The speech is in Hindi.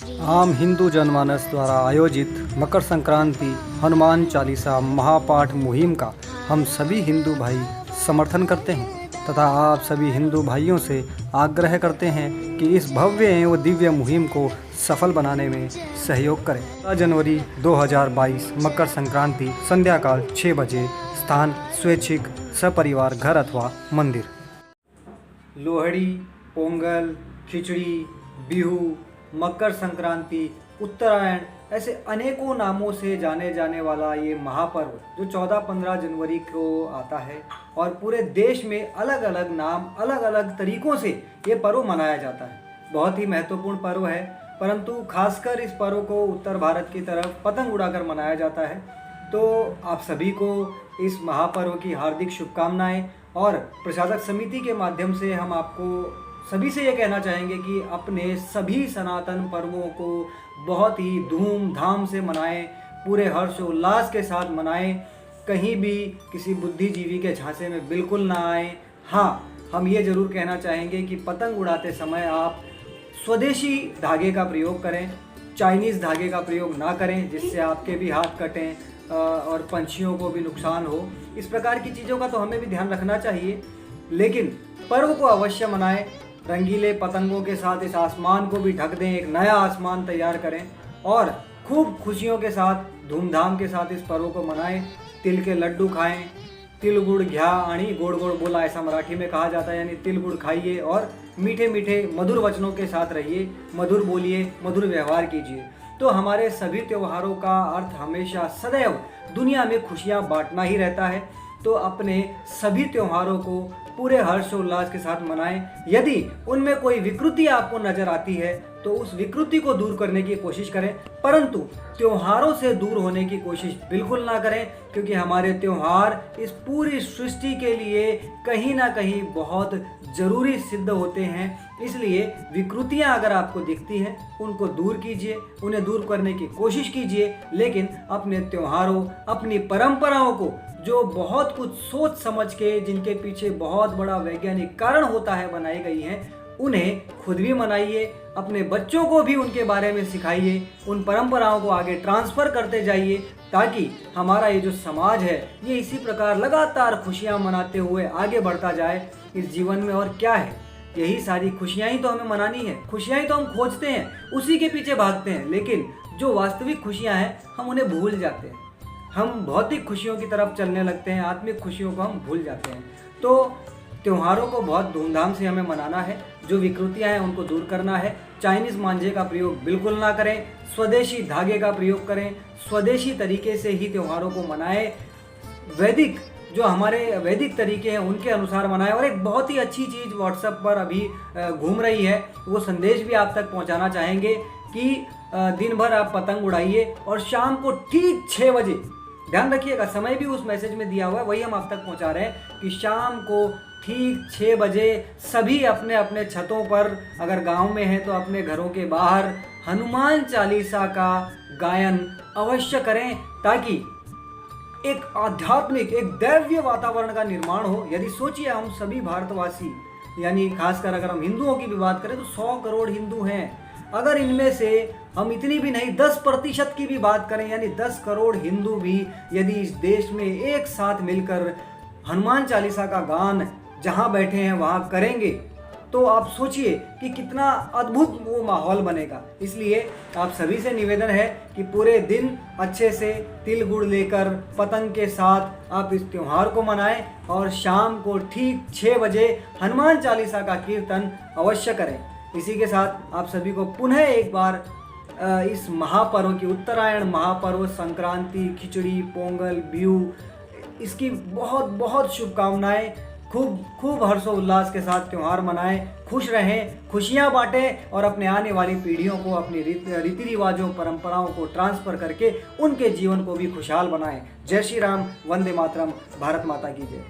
आम हिंदू जनमानस द्वारा आयोजित मकर संक्रांति हनुमान चालीसा महापाठ मुहिम का हम सभी हिंदू भाई समर्थन करते हैं तथा आप सभी हिंदू भाइयों से आग्रह करते हैं कि इस भव्य एवं दिव्य मुहिम को सफल बनाने में सहयोग करें। 15 जनवरी 2022 मकर संक्रांति संध्या काल 6 बजे। स्थान स्वैच्छिक सपरिवार घर अथवा मंदिर। लोहड़ी, पोंगल, खिचड़ी, बिहू, मकर संक्रांति, उत्तरायण ऐसे अनेकों नामों से जाने जाने वाला ये महापर्व जो 14-15 जनवरी को आता है और पूरे देश में अलग अलग नाम अलग अलग तरीक़ों से ये पर्व मनाया जाता है। बहुत ही महत्वपूर्ण पर्व है, परंतु खासकर इस पर्व को उत्तर भारत की तरफ पतंग उड़ाकर मनाया जाता है। तो आप सभी को इस महापर्व की हार्दिक शुभकामनाएं और प्रशासक समिति के माध्यम से हम आपको सभी से ये कहना चाहेंगे कि अपने सभी सनातन पर्वों को बहुत ही धूमधाम से मनाएं, पूरे हर्षोल्लास के साथ मनाएं, कहीं भी किसी बुद्धिजीवी के झांसे में बिल्कुल ना आएं। हाँ, हम ये ज़रूर कहना चाहेंगे कि पतंग उड़ाते समय आप स्वदेशी धागे का प्रयोग करें, चाइनीज़ धागे का प्रयोग ना करें जिससे आपके भी हाथ कटें और पंछियों को भी नुकसान हो। इस प्रकार की चीज़ों का तो हमें भी ध्यान रखना चाहिए, लेकिन पर्व को अवश्य मनाएं। रंगीले पतंगों के साथ इस आसमान को भी ढक दें, एक नया आसमान तैयार करें और खूब खुशियों के साथ धूमधाम के साथ इस पर्व को मनाएं। तिल के लड्डू खाएं, तिल गुड़ घ्या आणि गोड़ गोड़ बोला ऐसा मराठी में कहा जाता है, यानी तिल गुड़ खाइए और मीठे मीठे मधुर वचनों के साथ रहिए, मधुर बोलिए, मधुर व्यवहार कीजिए। तो हमारे सभी त्योहारों का अर्थ हमेशा सदैव दुनिया में खुशियाँ बांटना ही रहता है। तो अपने सभी त्योहारों को पूरे हर्षोल्लास के साथ मनाएं। यदि उनमें कोई विकृति आपको नजर आती है तो उस विकृति को दूर करने की कोशिश करें, परंतु त्योहारों से दूर होने की कोशिश बिल्कुल ना करें, क्योंकि हमारे त्योहार इस पूरी सृष्टि के लिए कहीं ना कहीं बहुत ज़रूरी सिद्ध होते हैं। इसलिए विकृतियां अगर आपको दिखती हैं उनको दूर कीजिए, उन्हें दूर करने की कोशिश कीजिए, लेकिन अपने त्योहारों, अपनी परंपराओं को जो बहुत कुछ सोच समझ के, जिनके पीछे बहुत बड़ा वैज्ञानिक कारण होता है, बनाई गई हैं, उन्हें खुद भी मनाइए, अपने बच्चों को भी उनके बारे में सिखाइए, उन परंपराओं को आगे ट्रांसफ़र करते जाइए, ताकि हमारा ये जो समाज है ये इसी प्रकार लगातार खुशियाँ मनाते हुए आगे बढ़ता जाए इस जीवन में। और क्या है, यही सारी खुशियाँ ही तो हमें मनानी है, खुशियाँ ही तो हम खोजते हैं, उसी के पीछे भागते हैं, लेकिन जो वास्तविक खुशियाँ हैं हम उन्हें भूल जाते हैं। हम भौतिक खुशियों की तरफ चलने लगते हैं, आत्मिक खुशियों को हम भूल जाते हैं। तो त्योहारों को बहुत धूमधाम से हमें मनाना है, जो विकृतियां हैं उनको दूर करना है। चाइनीज़ मांझे का प्रयोग बिल्कुल ना करें, स्वदेशी धागे का प्रयोग करें, स्वदेशी तरीके से ही त्योहारों को मनाएं, वैदिक जो हमारे वैदिक तरीके हैं उनके अनुसार मनाएं। और एक बहुत ही अच्छी चीज़ व्हाट्सएप पर अभी घूम रही है, वो संदेश भी आप तक पहुँचाना चाहेंगे कि दिन भर आप पतंग उड़ाइए और शाम को ठीक 6 बजे, ध्यान रखिएगा समय भी उस मैसेज में दिया हुआ है, वही हम आप तक पहुंचा रहे हैं कि शाम को ठीक 6 बजे सभी अपने अपने छतों पर, अगर गांव में हैं तो अपने घरों के बाहर हनुमान चालीसा का गायन अवश्य करें, ताकि एक आध्यात्मिक, एक दैवीय वातावरण का निर्माण हो। यदि सोचिए हम सभी भारतवासी, यानी खासकर अगर हम हिंदुओं की भी बात करें तो 100 करोड़ हिंदू हैं, अगर इनमें से हम इतनी भी नहीं 10% की भी बात करें, यानी 10 करोड़ हिंदू भी यदि इस देश में एक साथ मिलकर हनुमान चालीसा का गान जहां बैठे हैं वहां करेंगे, तो आप सोचिए कि कितना अद्भुत वो माहौल बनेगा। इसलिए आप सभी से निवेदन है कि पूरे दिन अच्छे से तिल गुड़ लेकर पतंग के साथ आप इस त्यौहार को मनाएं और शाम को ठीक 6 बजे हनुमान चालीसा का कीर्तन अवश्य करें। इसी के साथ आप सभी को पुनः एक बार इस महापर्व की, उत्तरायण महापर्व, संक्रांति, खिचड़ी, पोंगल, बिहू, इसकी बहुत बहुत शुभकामनाएं। खूब खूब हर्षोल्लास के साथ त्यौहार मनाएं, खुश रहें, खुशियां बांटें और अपने आने वाली पीढ़ियों को अपनी रीति रिवाजों, परंपराओं को ट्रांसफ़र करके उनके जीवन को भी खुशहाल बनाएं। जय श्री राम, वंदे मातरम, भारत माता की जय।